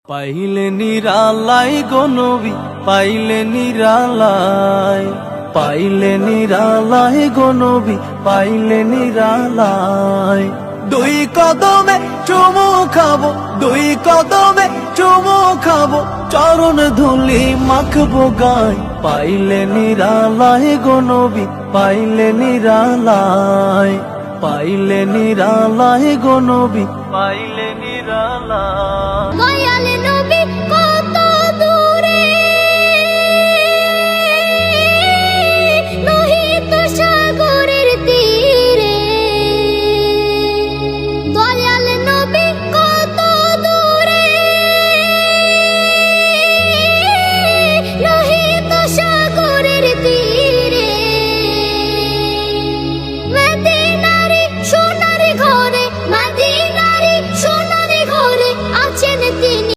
পাইলে নিরালাই গো নবী, পাইলে নিরালাই, পাইলে নিরালাই গো নবী, পাইলে নিরালাই। দুই কদমে চুমু খাবো, দুই কদমে চুমু খাবো, চরণ ধুলি মাখবো গায়। পাইলে নিরালাই গো নবী, পাইলে নিরালাই, পাইলে নিরালাই গো নবী, পাইলে নিরালাই।